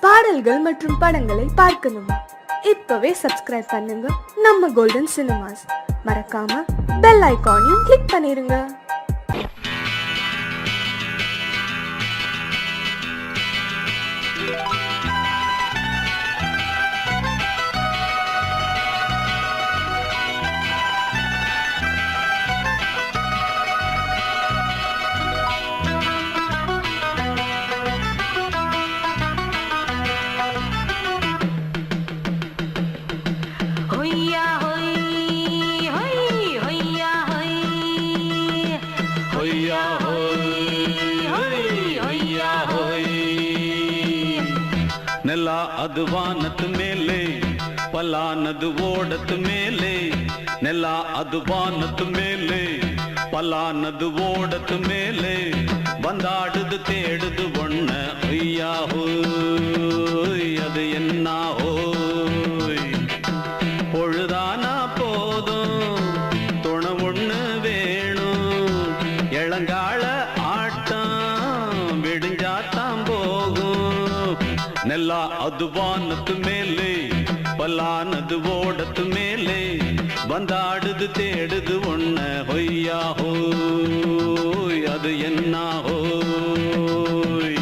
பாடல்கள் மற்றும் படங்களை பார்க்கணுமா? இப்பவே சப்ஸ்கிரைப் பண்ணுங்க நம்ம கோல்டன் சினிமாஸ். மறக்காம பெல் ஐகானையும் கிளிக் பண்ணிருங்க. ನೆಲ ಅದು ವಾನದ ಮೇಲೆ ಪಲಾನದು ಓಡದ ಮೇಲೆ ನೆಲ ಅದು ವಾನದ ಮೇಲೆ ಪಲಾನದು ಓಡದ ಮೇಲೆ ಬಂದಾಡುದು தேடுது ஒண்ண ஐயா ஹோய் அது என்ன ஹோய் பொழுதானா போதும் துணை ஒண்ணு வேணும் இளங்கால ஆட்டம் விடிஞ்சாத்தான் போகும் ನೆಲ ಅದು ವಾನದ ಮೇಲೆ ಪಲಾನದು ಓಡದ ಮೇಲೆ ಬಂದಾಡುದು தேடுது ஒண்ண ಹೊಯ್ಯಾ ಹೋಯ್ ಅದು என்ன ಹೋಯ್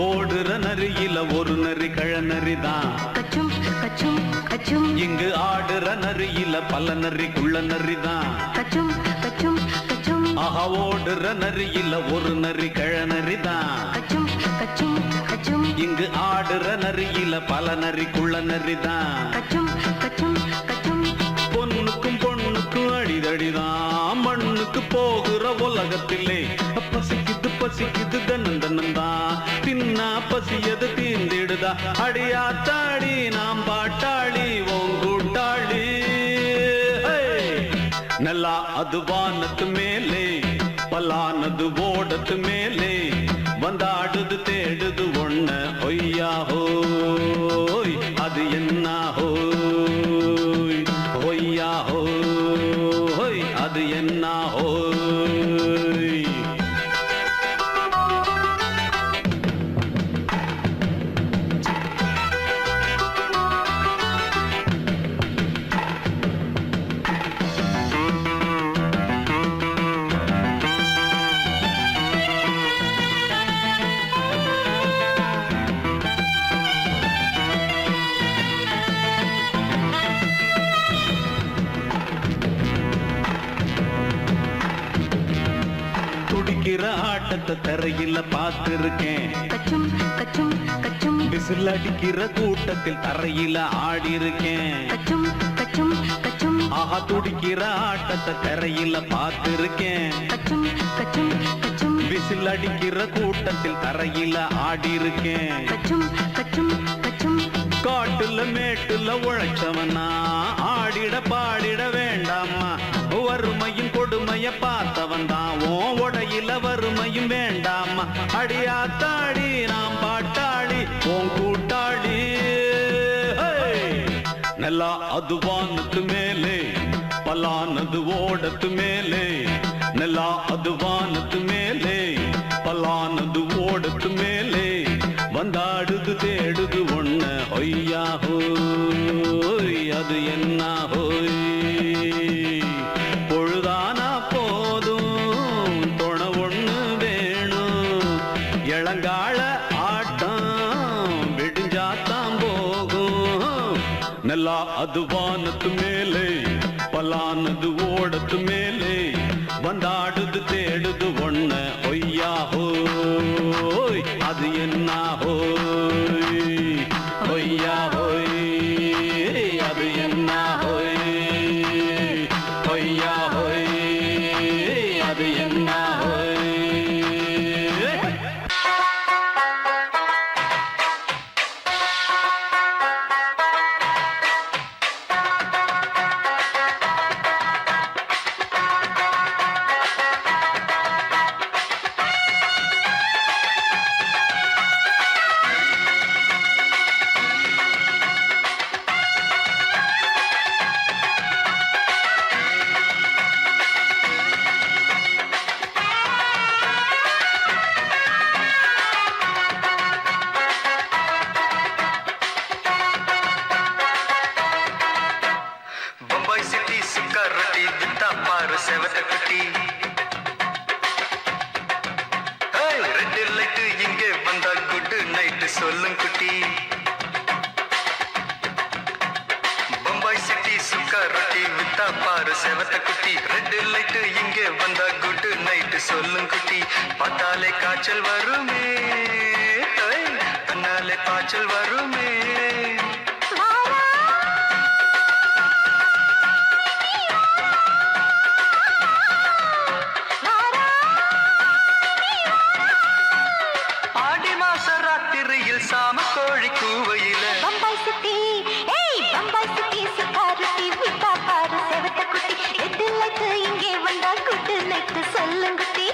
ஓடுற நரியில ஒரு நரி கழநரிதான் கச்சும் கச்சும் கச்சும் இங்கு ஆடுற நரியில பல நரி குள்ள நரிதான் கச்சும் கச்சும் கச்சும் ஆஹா ஓடுற நரியில ஒரு நரி கழநரிதான் கச்சும் கச்சும் கச்சும் இங்கு ஆடுற நரியில பல நரி குள்ள நரிதான் கச்சும் கச்சும் கச்சும் பொண்ணுக்கும் பொண்ணுக்கும் அடிதடிதான் மண்ணுக்கு போகிற உலகத்திலே பசிக்குது பசிக்குது தன்னந்தனந்தான் தின்னா பசியது தீந்திடுதா அடியாத்தாடி நாம் பாட்டாளி ஓங்கூட்டாளி ನೆಲ ಅದು ವಾನದ ಮೇಲೆ ಪಲಾನದು ಓಡದ ಮೇಲೆ ಬಂದಾಡುದು தேடுது ஒண்ண ಹೊಯ್ಯಾ ಹೋಯ್ ಅದು என்ன ಹೋಯ್ ಹೊಯ್ಯಾ ಹೋಯ್ ಅದು என்ன ಹೋಯ್ துடிக்கிற ஆட்டத்தை தரையில பார்த்திருக்கேன் கச்சும் கச்சும் கச்சும் விசில் அடிக்கிற கூட்டத்தில் தரையில ஆடி இருக்கேன் கச்சும் கச்சும் கச்சும் ஆஹா துடிக்கிற ஆட்டத்தை தரையில பார்த்திருக்கேன் கச்சும் கச்சும் கச்சும் விசில் அடிக்கிற கூட்டத்தில் தரையில ஆடி இருக்கேன் கச்சும் கச்சும் கச்சும் காட்டுல மேட்டுல உழைச்சவனா ஆடிட பாடிட வேண்டாமா வறுமையும் கொடுமைய பார்த்தவன் தான் ஓ உடையில வறுமையும் வேண்டாமா அடியாத்தாடி நாம் பாட்டாளி ஓன் கூட்டாளி ನೆಲ ಅದು ವಾನದ ಮೇಲೆ ಪಲಾನದು ಓಡದ ಮೇಲೆ ನೆಲ ಅದು ವಾನದ ಮೇಲೆ ಪಲಾನದು ಓಡದ ಮೇಲೆ ಬಂದಾಡುದು தேடுது ஒண்ண ಹೊಯ್ಯಾ ಹೋಯ್ அது என்ன ಹೋಯ್ பொழுதானா போதும் துணை ஒண்ணு வேணும் இளங்கால ஆட்டம் விடிஞ்சாத்தான் போகும் ನೆಲ ಅದು ವಾನದ ಮೇಲೆ ಪಲಾನದು ಓಡದ ಮೇಲೆ ಬಂದಾಡುದು தேடுது ஒண்ண ಹೊಯ್ಯಾ ಹೋಯ್ அது என்ன ಹೋಯ್ ಹೊಯ್ಯಾ ಹೋಯ್ ಅದು என்ன ಹೋಯ್ ಹೊಯ್ಯಾ ಹೋಯ್ பாரு செவத்த குட்டி ரெட் லைட்டு இங்கே வந்தா குட் நைட்டு சொல்லும் குட்டி பம்பாய் சிட்டி சுக்கா ரொட்டி வித்தா பாரு செவத்த குட்டி ரெட் லைட்டு இங்கே வந்தா குட் நைட்டு சொல்லும் குட்டி பார்த்தாலே காய்ச்சல் வருமே கண்ணாலே காய்ச்சல் வருமே சாம கோழி கூவையில பம்பாய் சிட்டி பம்பாய் சிட்டி சுக்காருட்டி விட்டா பாரு செவத்த குட்டி எட்டு லைட்டு இங்கே வந்தா குட்டு நைட்டு சொல்லுங்குட்டி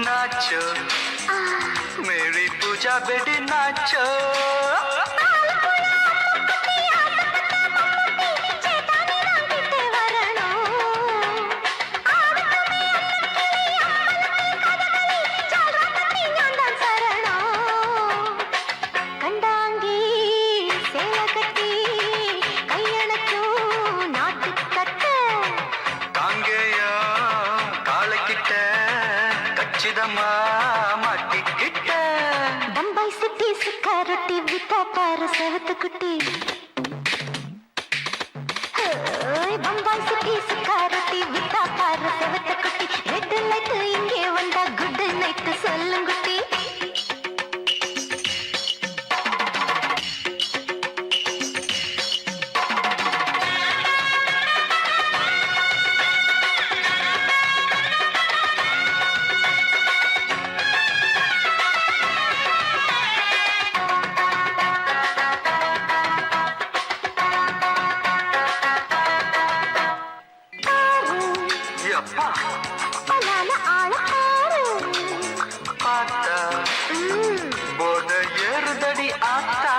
नाचो मेरी पूजा बेटी नाचो கண்டாங்கி சேல கட்டி கையணக்கும் நாட்டு கட்ட காங்கேயா காலக்கிட்ட கச்சிதமா மாட்டிக்கிட்ட பம்பாய் சிட்டி சுக்காரொட்டி விட்டா பாரு செவத்து குட்டி பம்பாய் சிட்டி சுக்காரொட்டி விட்டா பாரு செவத்து குட்டி ரெட் லைட்டு இங்கே வந்தா குட் நைட்டு சொல்லுங்குட்டி அப்பா பலான ஆள பாரு பார்த்தா போத ஏறுதடி ஆத்தா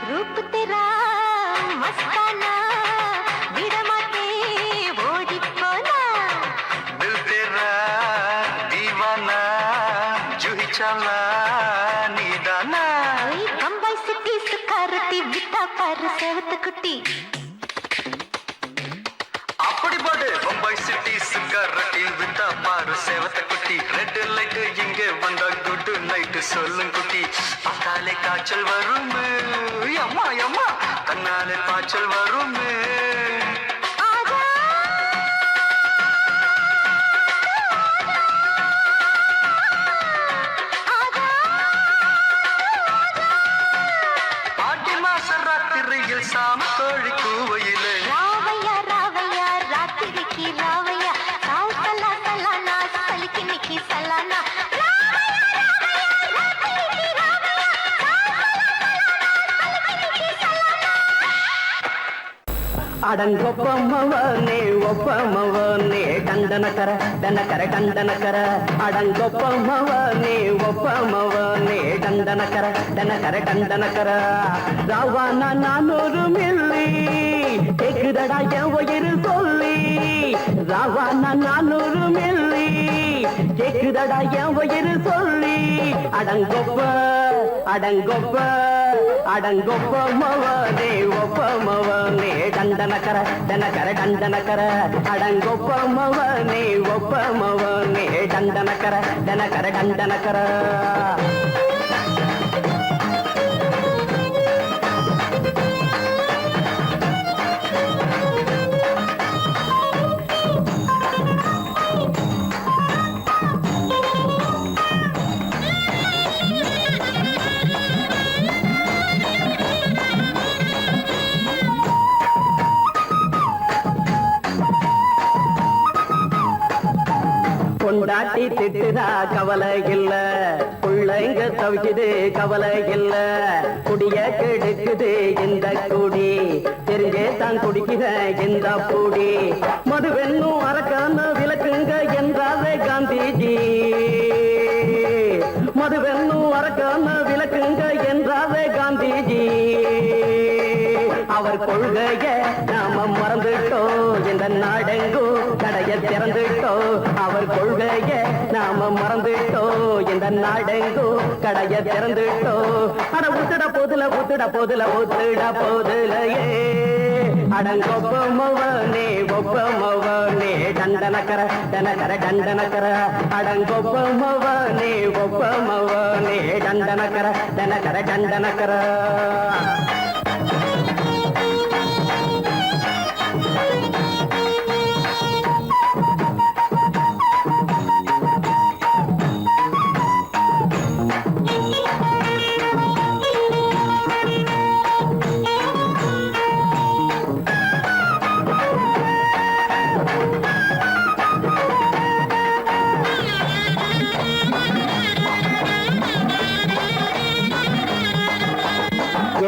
रूप तेरा मस्ताना विडमाते ओडी पोना दिल तेरा दीवाना जूही चला नीदाना बम्बई सिटी सुखारती विता पर सेवत कुटी அப்படி போடு பம்பாய் சிட்டி சிக்காரட்டி வித்தா பாரு சேவத்த குட்டி ரெட் லைட்டு இங்கே வந்தா குட் நைட்டு சொல்லும் குட்டி பார்த்தாலே காய்ச்சல் வருமே அம்மா அம்மா கண்ணாலே காய்ச்சல் வருமே பாட்டி மாச ராத்திரியில் சாம கோழி கூவையிலே ராவையா ராவையா ராத்திரிக்கு ராவையா சாவு சலா சலானா சலிக்கு நிக்கி சலானா ಅಡಂಗೊಪ್ಪಮ್ಮವನೇ ಒಪ್ಪಮ್ಮವನೇ ಡಂಡನಕರ ಡನಕರ ಡಂಡನಕರ ಅಡಂಗೊಪ್ಪಮ್ಮವನೇ ಒಪ್ಪಮ್ಮವನೇ ಡಂಡನಕರ ಡನಕರ ಡಂಡನಕರ ரவானா 400 மில்லி கேக்குதடா என் உயிர் சொல்லி ரவானா 400 மில்லி கேக்குதடா என் உயிர் சொல்லி அடங்கொப்ப அடங்கொப்ப அடங்கொப்ப மவனே ஒப்ப மவனே டண்டனக்கர டனக்கர டண்டனக்கர அடங்கொப்ப மவனே ஒப்ப மவனே டண்டனக்கர டனக்கர டண்டனக்கர பொண்டாட்டி திட்டுதா கவலை இல்ல, பிள்ளைங்க தவிக்குது கவலை இல்ல, குடிய கெடுக்குது இந்த குடி, தெரிஞ்சே தான் குடிக்கிற இந்த பூடி, மதுவென்னும் அரக்கான விளக்குங்க என்றாரே காந்திஜி, மதுவென்னும் அரக்கான விளக்குங்க என்றாரே காந்திஜி. அவர் கொள்கைய நாம மறந்துட்டோம், இந்த நாடெங்கும் கடைய திறந்துட்டோம். அவர் கொள்கைய நாம மறந்துட்டோம், இந்த நாடெங்கும் கடைய திறந்துட்டோம். அட ஊத்துட போதுல ஊத்துட போதுல ஊத்துட போதுலையே, அடங்கொப்பமவனே ஒப்பமவனே டண்டனக்கர டனக்கர டண்டனக்கர, அடங்கொப்பமவனே ஒப்பமவனே டண்டனக்கர டனக்கர டண்டனக்கர.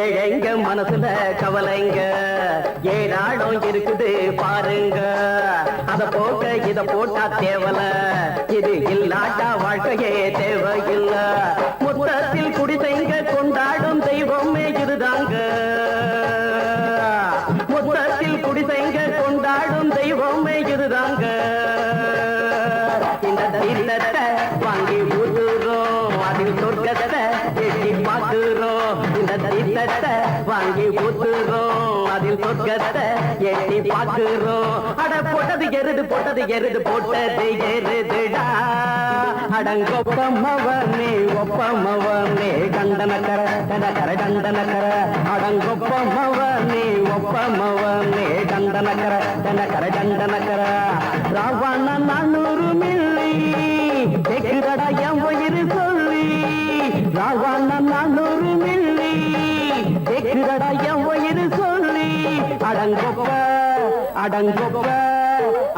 ஏழைங்க மனசுல கவலைங்க ஏராளம் இருக்குது பாருங்க, அத போக்க இத போட்டா தேவல, இது இல்லாட்டா வாழ்க்கையே தேவையில்ல. முத்தத்தில் குடிசைங்க கொண்டாடும் தெய்வமே இதுதாங்க, முத்தத்தில் குடிசைங்க கொண்டாடும் தெய்வமே இதுதாங்க. இந்த தீர்த்தத்தை வாங்கி ஊத்துறோம், அதில் சொர்க்கத்தை எட்டி பார்க்கிறோம். இந்த தீர்த்தத்தை வாங்கி ஊத்துறோம், அதில் சொர்க்கத்தை எட்டி பார்க்கிறோம். அட போட்டது எருது போட்டது எருது போட்டது எருதுடா, அடங்கொப்பமவனே ஒப்பமவனே கண்டனக்கர கண்டனக்கர கண்டனக்கர, அடங்கொப்பமவனே ஒப்பமவனே கண்டனக்கர கண்டனக்கர கண்டனக்கர. ராவண 400 மில்லி கேக்குதடா என் உயிர் சொல்லி, ராவண 400 மில்லி கேக்குதடா என் உயிர் சொல்லி, அடங்கொப்ப அடங்கொப்ப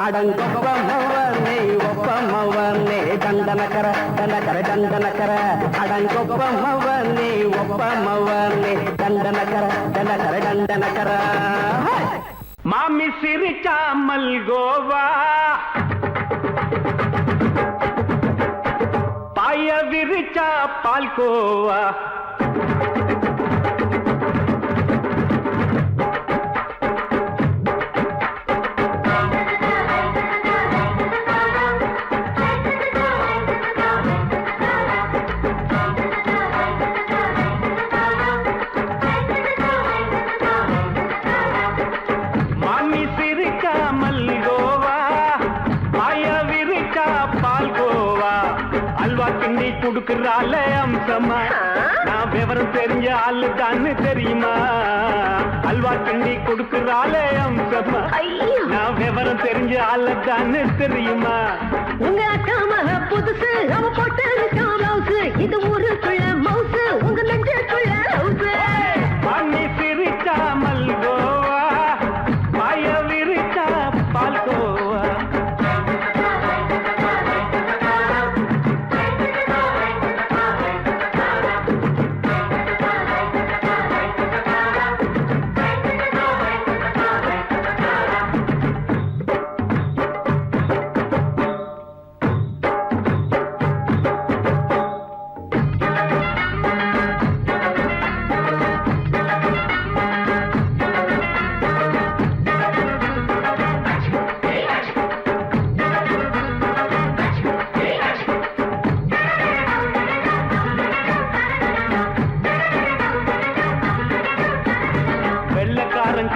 அடங்கொப்பமவனே ஒப்பமவனே டண்டனக்கர டண்டனக்கர டண்டனக்கர, அடங்கொப்பமவனே ஒப்பமவனே டண்டனக்கர டண்டனக்கர டண்டனக்கர. மாமி சிரிச்சா மல்கோவா, பாய விரிச்சா பால்கோவா, மாமி சிரிச்சா மல்கோவா, பாய விரிச்சா பால்கோவா, அல்வா கிண்டி குடுக்கறால அம்சமா, நான் விவரம் தெரிஞ்ச ஆளு தான்னு தெரியுமா, அல்வா கிண்டி குடுக்கறால அம்சமா, நான் விவரம் தெரிஞ்ச ஆளு தான்னு தெரியுமா. உங்க அக்காம புதுசு அவ போட்டு காமௌசு, இது ஊருக்குள்ள மவுசு உங்க நெஞ்சுக்குள்ள ஹவுசு. மாமி சிரிச்சா மல்கோவா, பாய விரிச்சா பால்கோவா.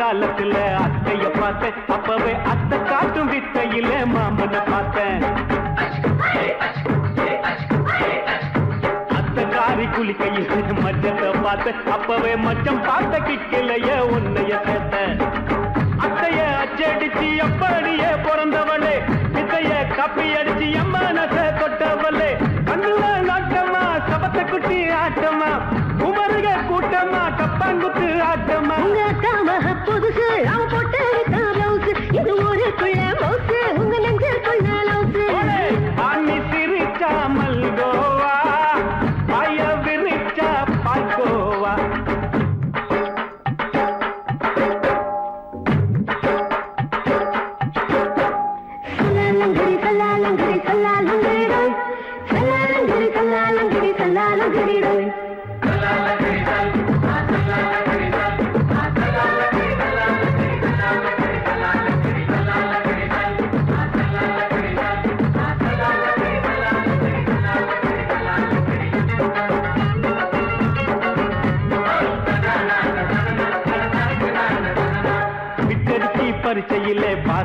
காலத்துல அத்தைய பார்த்தேன், அப்பவே அத்தை காட்டும் வித்தையில மாமனை பார்த்தேன். அத்தை காரி குளிக்கையில் மச்சத்தை பார்த்தேன், அப்பவே மச்சம் பார்த்த கிக்கலைய உன்னைய சேர்த்தேன். அத்தைய அச்சடிச்சு அப்படியே பிறந்தவளே, வித்தைய கப்பி அடிச்சு எம்மனச தொட்டவளே, கண்ணுல நாட்டமா சபத்தை குட்டி ஆட்டமா, குமருக கூட்டமா கப்பாங்குத்து ஆட்டமா. புதுசு அவ போட்டு காமௌசு, இது ஊருக்குள்ள மவுசு உங்க நெஞ்சுக்குள்ள லவுசு.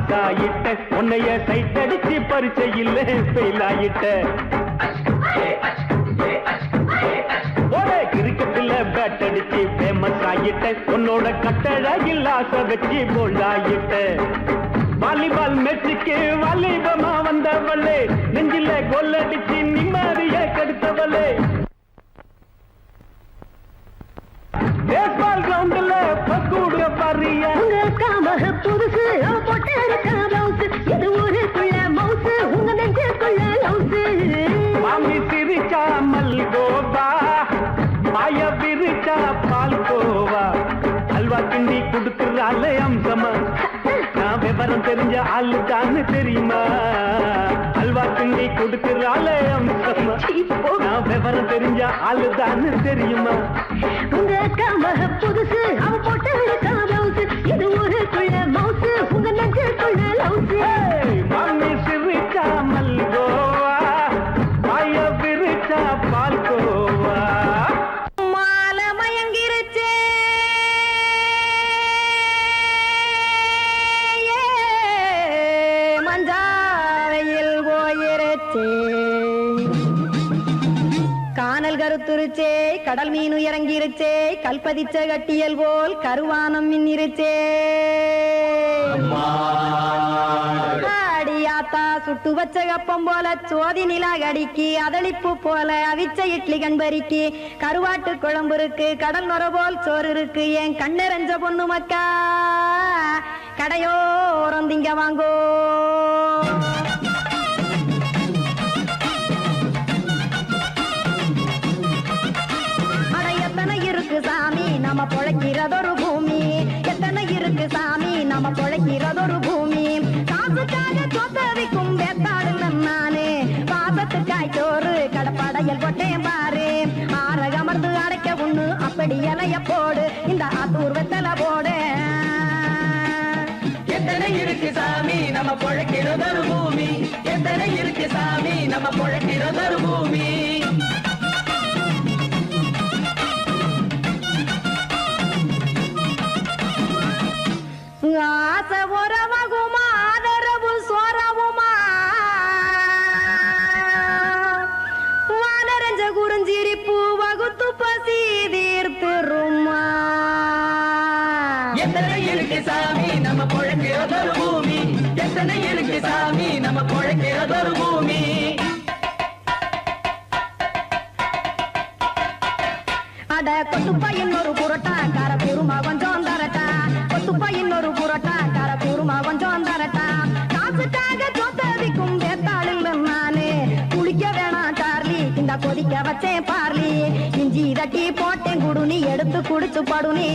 பாஸ் ஆயிட்ட உன்னைய சைட் அடிச்சு பரிச்சையில் ஃபெயில் ஆயிட்ட கிரிக்கெட்ல பேட் அடிச்சு ஃபேமஸ் ஆயிட்ட உன்னோட கட்டழகில் ஆசை வச்சு போல்ட் ஆயிட்ட வாலிபால் மேட்சுக்கு வாலிபமா வந்தவளே நெஞ்சில கோல் அடிச்சு நிம்மதிய கெடுத்தவளே பேஸ்பால் கிரவுண்ட்ல பக்கூடுற பாரியா புதுசு போட்டு இது ஊருக்குள்ள மவுசு உங்க நெஞ்சுக்குள்ள லவுசு மாமி சிரிச்சா மல்கோவா மாய விரிச்சா பால்கோவா அல்வா கிண்டி குடுக்கறால அம்சமா நான் விவரம் தெரிஞ்ச ஆளுதான்னு தெரியுமா அல்வா கிண்டி குடுக்கறால அம்சமா நான் விவரம் தெரிஞ்ச ஆளுதான்னு தெரியுமா உங்க காம புதுசு அவ போட்டு காமவுசு இது ஊருக்குள்ள மவுசு உங்க நெஞ்சுக்குள்ள லவுசு மாமி சிரிச்சா மல்கோவா மாய விரிச்சா பால்கோவா மாலை மயங்கிருச்சே மஞ்சாவையில் போயிருச்சே கானல் கருத்துருச்சே கடல் மீன் இறங்கிருச்சே கல்பதிச்ச கட்டியல் போல் கருவானம் மின்னிருச்சே அடியாத்தா சுட்டு வச்ச கப்பம் போல சோதி நிலா கடிக்கு அதளிப்பு போல அவிச்ச இட்லி கண்பறிக்கு கருவாட்டு குழம்பு இருக்கு கடல் நுர போல் சோறு இருக்கு என் கண்ணெரஞ்ச பொண்ணு மக்கா கடையோரம் திங்க வாங்கோ சாமி நம்ம பொழைக்கிறதொரு பூமி எத்தனை இருக்கு சாமி நம்ம பொழைக்கிறதொரு பூமி காசுக்காக சொத்தவிக்கும் வேத்தாடு நானே பாசத்துக்காய் சோறு கடப்படையல் போட்டேன் பாரு ஆரகமர்ந்து அடைக்க ஒண்ணு அப்படி இலைய போடு இந்த ஆத்தூர் வெத்தலை போடு எத்தனை இருக்கு சாமி நம்ம பொழைக்கிறதொரு பூமி எத்தனை இருக்கு சாமி நம்ம பொழைக்கிறதொரு பூமி ஆசை உறவகுமா ஆதரவு சோறவுமா வானரஞ்ச குறிஞ்சிரிப்பு வகுத்து பசி தீர்த்துருமா எத்தனை இருக்கு சாமி நம்ம பொழைக்கிறதொரு பூமி எத்தனை இருக்கு சாமி நம்ம பொழைக்கிறதொரு பூமி அட கொத்துப்பா இன்னொரு புரோட்டா கார குருமா கொஞ்சம் தரட்டா கொத்துப்பா இன்னொரு புரோட்டா கார குருமா கொஞ்சம் தரட்டா காசுக்காக சொத்ததிக்கும் வேத்தாளில் நானே குளிக்க வேணாம் சார்லி இந்த கொதிக்க வச்சேன் பார்லி இஞ்சி தட்டி போட்டேன் குடுனி எடுத்து குடிச்சு படுனி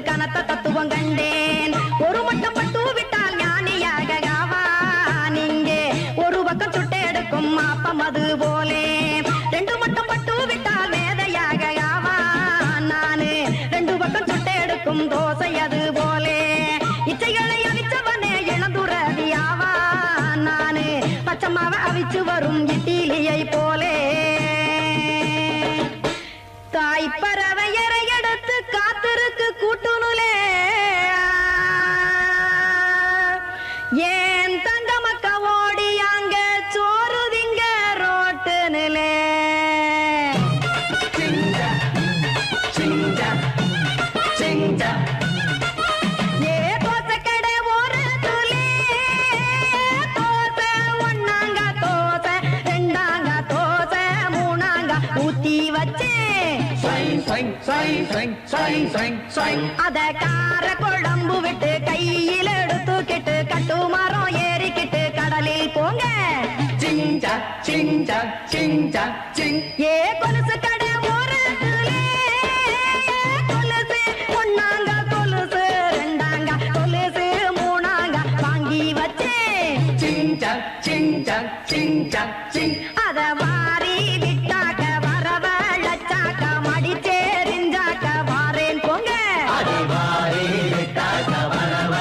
கனத்த தத்துவம் கண்டேன் ஒரு மட்டும் பட்டு விட்டால் ஞானியாக நீங்கே ஒரு பக்கம் சுட்டு எடுக்கும் மாப்பம் அது போலே ரெண்டு மட்டும் பட்டு விட்டால் வேதையாக நானு ரெண்டு பக்கம் சுட்டு எடுக்கும் தோசை அது போலே இச்சைகளை அவிச்சவனே இளந்துறவியாவா நானு பச்சமாவ அவிச்சு வரும் இட்டிலியை போலே தாய் பறவையரை எடுத்து காத்திருக்கு கூட்டுனுலே ஏன் தங்க மக்க ஓடி அங்க சோறுதிங்க ரோட்டு நிலே ஏ தோசை கடை ஒரு துளி தோசை ஒன்னாங்க தோசை ரெண்டாங்க தோசை மூணாங்க ஊத்தி வச்சே அத கார குழம்பு விட்டு கையில் எடுத்துக்கிட்டு கட்டு மரம் ஏறிக்கிட்டு கடலில் போங்க ஏ கொலுசு கடை ஓரத்திலே கொலுசு ஒன்னாங்க கொலுசு ரெண்டாங்க கொலுசு மூணாங்க வாங்கி வச்சேன் அத வாரி விட்டாக்க வரவழைச்சாக்க மடிச்சேரிஞ்சாக்க வாரேன் போங்க அடிவாரி விட்டாக்க வரவ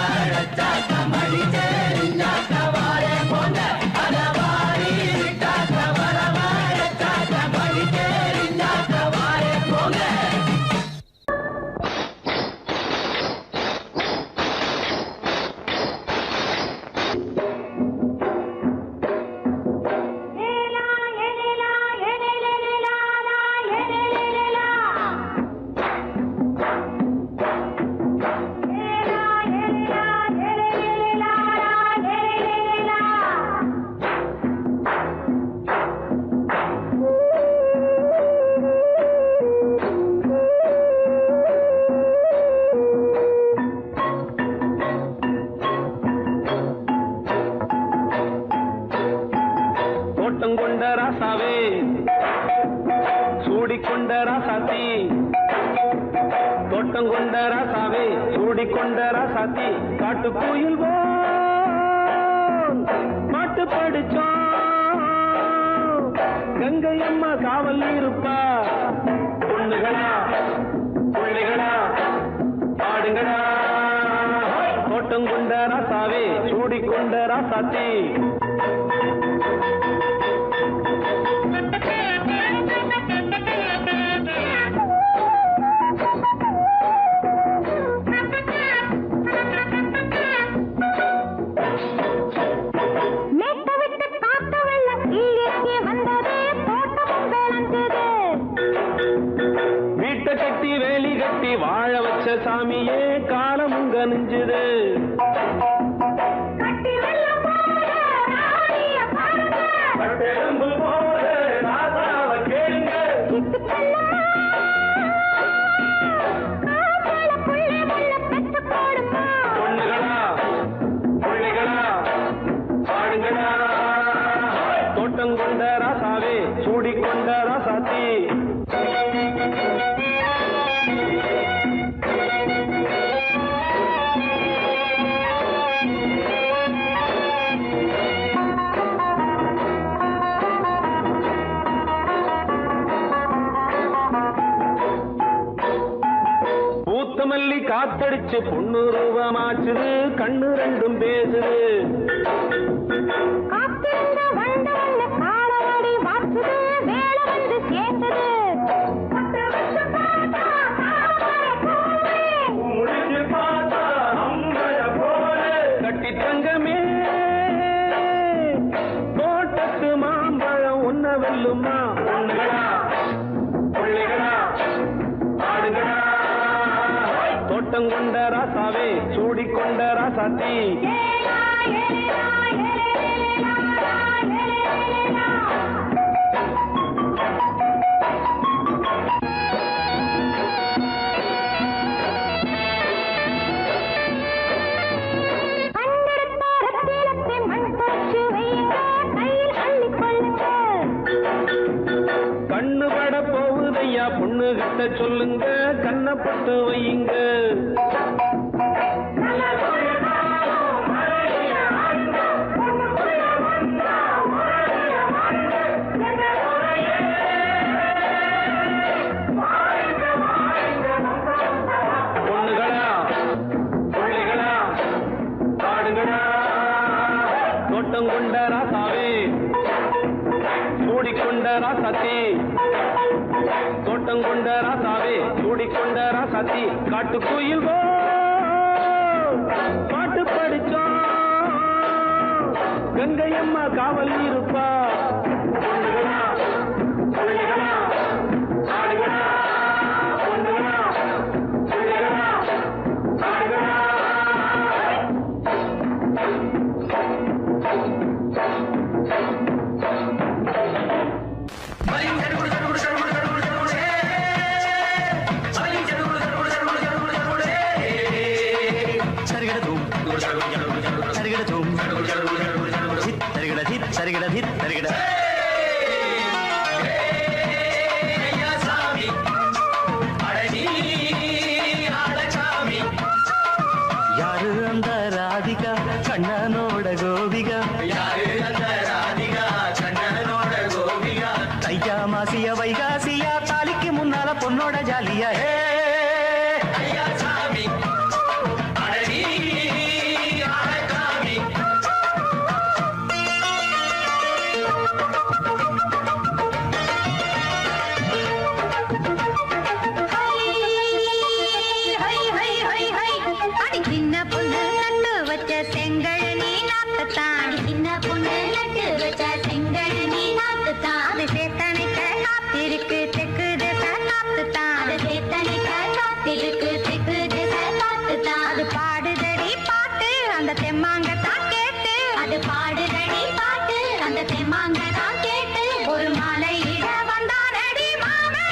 கொண்ட ராசாவே சூடிக்கொண்ட ராசாத்தி காட்டு கோயில் பாட்டு படிச்சோம் கங்கை அம்மா காவல் இருப்பா பொண்ணுகளா பிள்ளைகளா பாடுங்களா தோட்டம் கொண்ட ராசாவே சூடிக்கொண்ட ராசாத்தி வீட்டை கட்டி வேலி கட்டி வாழ வச்ச சாமியே காலமுங்க நெஞ்சுது பொண்ணுகளா பிள்ளைகளா பாடுங்களா தோட்டம் கொண்ட ராசாவே சூடிக்கொண்ட ராசாத்தி மல்லி காத்தடிச்சு பொண்ணு ரூபமாச்சுது கண்ணு ரெண்டும் பேசுது கட்டி தங்கமே தோட்டத்து மாம்பழம் ஒன்ன வெல்லுமா பொண்ணுகளா பிள்ளைகளா ஆடுகளா தோட்டம் கொண்ட ராசாவே சூடிக்கொண்ட ராசாத்தி கண்ணு பட போகுதையா பொண்ணு கிட்ட சொல்லுங்க கண்ணப்பட்டு வையுங்க பொண்ணுகளா பிள்ளைகளா பாடுங்களா தோட்டம் கொண்ட ராசாவே சூடிக்கொண்ட ராசாத்தி தோட்டம் கொண்ட ராசாவே சூடிக்கொண்ட ராசாத்தி காட்டு கோயில் பாட்டு படிச்சோம் கங்கை அம்மா காவல் இருப்பா பொண்ணுகளா பிள்ளைகளா ஆடுகளா பொண்ணுகளா பிள்ளைகளா ஆடுகளா யாரு அந்த ராதிகா கண்ணனோட கோபிகா தையா மாசிய வைகாசியா தாலிக்கு முன்னால பொண்ணோட ஜாலியா ஒரு மாலையிட வந்தானடி மாமே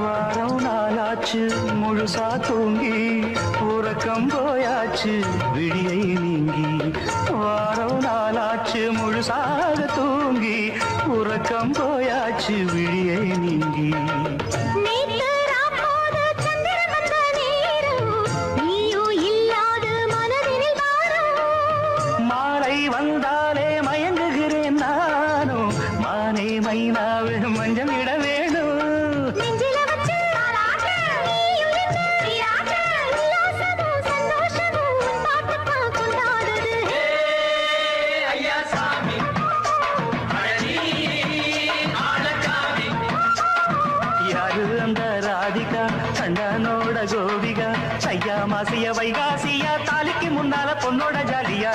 வாரம் நாளாச்சு முழுசா தூங்கி உறக்கம் போயாச்சு விடியை நீங்கி வாரம் நாளாச்சு முழுசா விழியே நீங்கி நேத்து ராப்போது சந்திரன் வந்த நேரம் நீயும் இல்லாத மனதினில் வாரம் மாலை வந்தாலே மயங்குகிறேன் நானும் மானே மைனாவே மஞ்சள் இட வேணும் நெஞ்சில வச்சு நீயும் என்ன நீராட்ட உல்லாசமும் சந்தோஷமும் உன் பாட்டுத்தான் கொண்டாடுது யாரு அந்த ராதிகா கண்டனோட கோபிகா சையா மாசிய வைகாசியா தாலிக்கு முன்னால பொண்ணோட ஜாலியா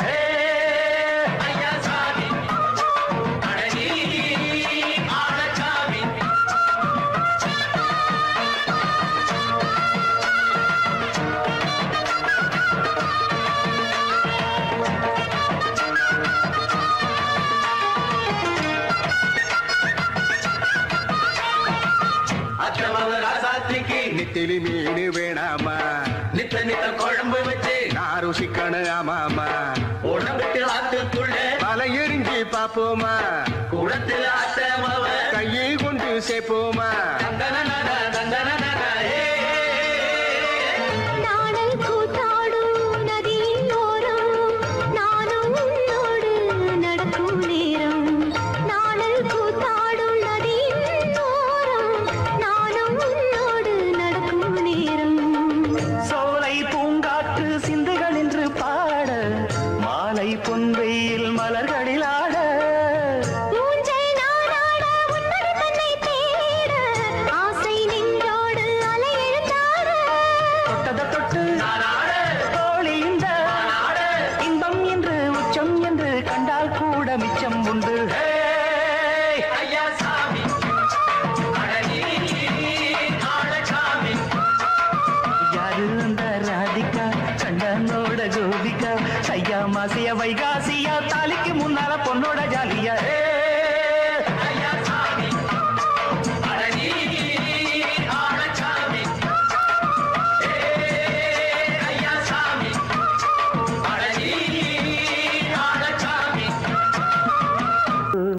நெத்திலி மீன் வேணாமா நித்த நித்த குழம்பு வச்சு நான் ருசிக்கணும் ஆமாமா உடம்புக்கு ஆத்துக்குள்ள பல எரிஞ்சு பாப்போமா குடத்துல ஆத்தமாவ கையை கொண்டு சேர்ப்போமா நாடல் கூத்தாடும் நதியின் ஓரம் நானும் உன்னோடு நடக்கும் நேரம் நாடல் கூத்தாடும் நதியின் ஓரம் நானும் உன்னோடு நடக்கும் நேரம் சோலை பூங்காற்று சிந்துகள் என்று பாட மாலை பொன்வெயில் மலர்களில் ஆட ஊஞ்சல் நாடாட உன்னடி தன்னை தேட ஆசை நின்றோடு அலை எழுந்தாட தொட்டத தொட்டு தோழி இந்த இன்பம் என்று உச்சம் என்று கண்டால் கூட மிச்சம் உண்டு யாரு அந்த ராதிகா கண்டனோட கோபிகா சையா மாசிய வைகாசியா தாலிக்கு முன்னால பொண்ணோட ஜாலியா